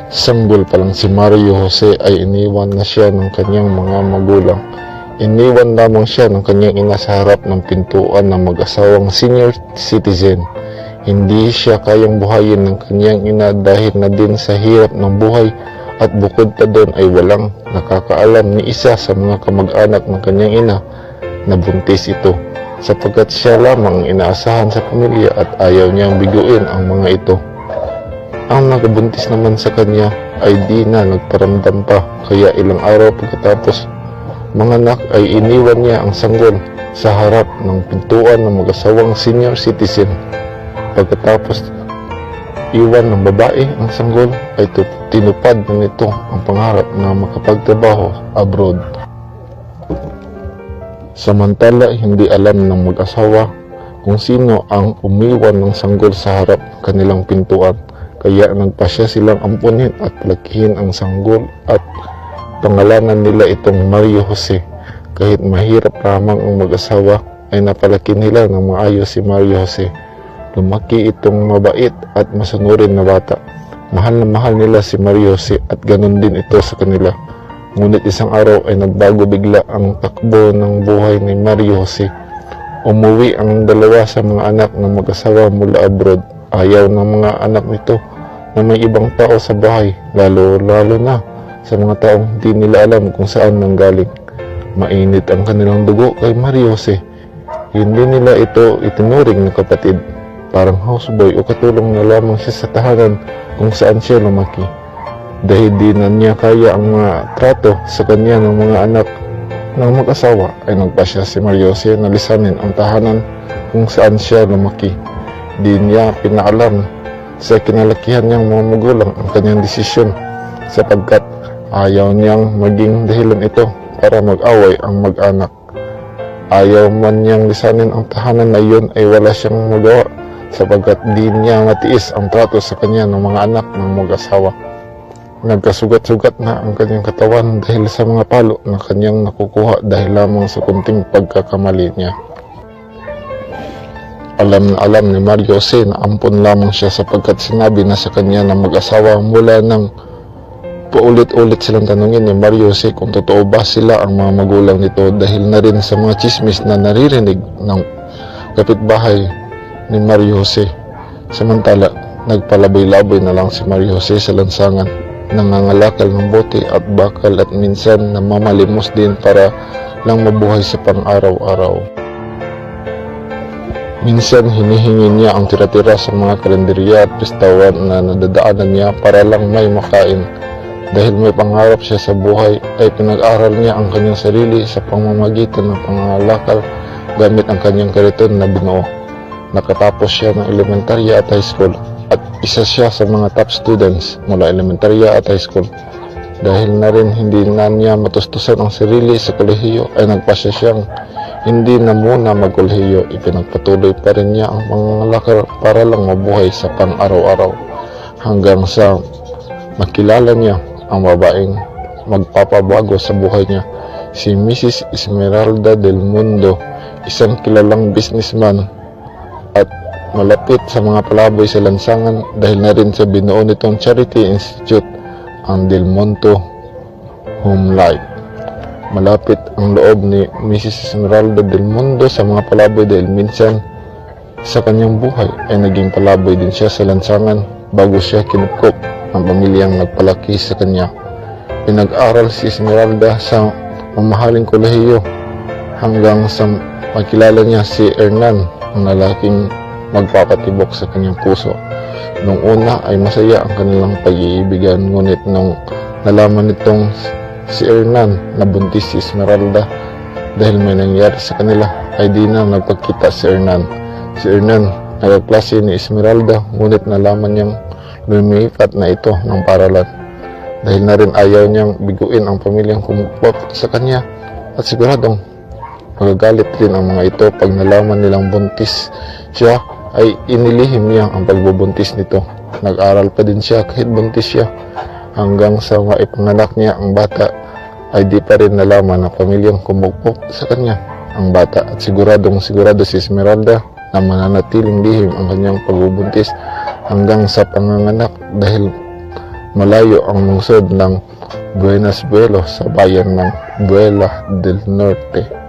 Sanggol pa lang si Mario Jose ay iniwan na siya ng kanyang mga magulang. Iniwan lamang siya ng kanyang ina sa harap ng pintuan ng mag-asawang senior citizen. Hindi siya kayang buhayin ng kanyang ina dahil na din sa hirap ng buhay, at bukod pa doon ay walang nakakaalam ni isa sa mga kamag-anak ng kanyang ina na buntis ito, sapagkat siya lamang ang inaasahan sa pamilya at ayaw niyang biguin ang mga ito. Ang nakabuntis naman sa kanya ay di na nagparamdam pa, kaya ilang araw pagkatapos manganak ay iniwan niya ang sanggol sa harap ng pintuan ng mag-asawang senior citizen. Pagkatapos iwan ng babae ang sanggol ay tinupad na nito ang pangarap na makapagtrabaho abroad. Samantala, hindi alam ng mag-asawa kung sino ang umiwan ng sanggol sa harap kanilang pintuan, kaya nagpasya silang ampunin at palakihin ang sanggol at pangalanan nila itong Mario Jose. Kahit mahirap lamang ang mag-asawa ay napalaki nila ng maayos si Mario Jose. Lumaki itong mabait at masunurin na bata. Mahal na mahal nila si Mario Jose at ganun din ito sa kanila. Ngunit isang araw ay nagbago bigla ang takbo ng buhay ni Mario Jose. Umuwi ang dalawa sa mga anak ng mag-asawa mula abroad. Ayaw ng mga anak nito na may ibang tao sa bahay, lalo na sa mga taong hindi nila alam kung saan nanggaling. Mainit ang kanilang dugo kay Mario Jose. Hindi nila ito itinuring na kapatid. Parang houseboy o katulong na lamang siya sa tahanan kung saan siya lumaki. Dahil di na niya kaya ang mga trato sa kanya ng mga anak ng mag-asawa, ay nagpasya si Mario Jose na lisanin ang tahanan kung saan siya lumaki. Di niya pinaalam sa kinalakihan niyang mga magulang ang kanyang desisyon, sapagkat ayaw niyang maging dahilan ito para mag-away ang mag-anak. Ayaw man niyang lisanin ang tahanan na iyon ay wala siyang magawa, sapagkat di niya matiis ang trato sa kanya ng mga anak ng mag-asawa. Nagkasugat-sugat na ang kanyang katawan dahil sa mga palo na kanyang nakukuha dahil lamang sa kunting pagkakamali niya. Alam na alam ni Mario Jose na ampun lamang siya, sapagkat sinabi na sa kanya ng mag-asawa mula nang paulit-ulit silang tanungin ni Mario Jose kung totoo ba sila ang mga magulang nito, dahil na rin sa mga chismis na naririnig ng kapitbahay ni Mario Jose. Samantala, nagpalabay-labay na lang si Mario Jose sa lansangan, nangangalakal ng bote at bakal at minsan namamalimos din para lang mabuhay sa pang-araw-araw. Minsan hinihingi niya ang tira-tira sa mga kalenderya at pistawan na nadadaanan niya para lang may makain. Dahil may pangarap siya sa buhay, ay pinag-aral niya ang kanyang sarili sa pamamagitan ng pangangalakal gamit ang kanyang kariton na binuo. Nakatapos siya ng elementarya at high school, at isa siya sa mga top students mula elementarya at high school. Dahil na rin hindi na niya matustusan ang sarili sa kolehiyo, ay nagpasya siyang hindi na muna magkolehiyo. Ipinagpatuloy pa rin niya ang pangangalakal para lang mabuhay sa pang-araw-araw, hanggang sa makilala niya ang babaeng magpapabago sa buhay niya, si Mrs. Esmeralda del Mundo, isang kilalang businessman at malapit sa mga palaboy sa lansangan dahil na rin sa binuo nitong charity institute, ang Del Monto Home Life. Malapit ang loob ni Mrs. Esmeralda del Mundo sa mga palaboy dahil minsan sa kanyang buhay ay naging palaboy din siya sa lansangan bago siya kinupkop ang pamilyang nagpalaki sa kanya. Pinag-aral si Esmeralda sa mamahaling kolehiyo hanggang sa makilala niya si Hernan, ang lalaking magpapatibok sa kanyang puso. Nung una ay masaya ang kanilang pag-iibigan, ngunit nung nalaman nitong si Hernan na buntis si Esmeralda dahil may nangyari sa kanila, ay di na nagpagkita si Hernan. Si Hernan nagkaklase ni Esmeralda, ngunit nalaman niyang lumipat na ito ng paralan. Dahil na rin ayaw niyang biguin ang pamilyang kumupot sa kanya, at siguradong magagalit din ang mga ito pag nalaman nilang buntis siya, ay inilihim niya ang pagbubuntis nito. Nag-aral pa din siya kahit buntis siya, hanggang sa maipanganak niya ang bata ay di pa rin nalaman ng pamilyang kumupot sa kanya ang bata, at siguro si Esmeralda na mananatiling lihim ang kanyang pagbubuntis hanggang sa panganganak, dahil Malayo ang lungsod ng Buenos Buelos sa bayan ng Buela del Norte.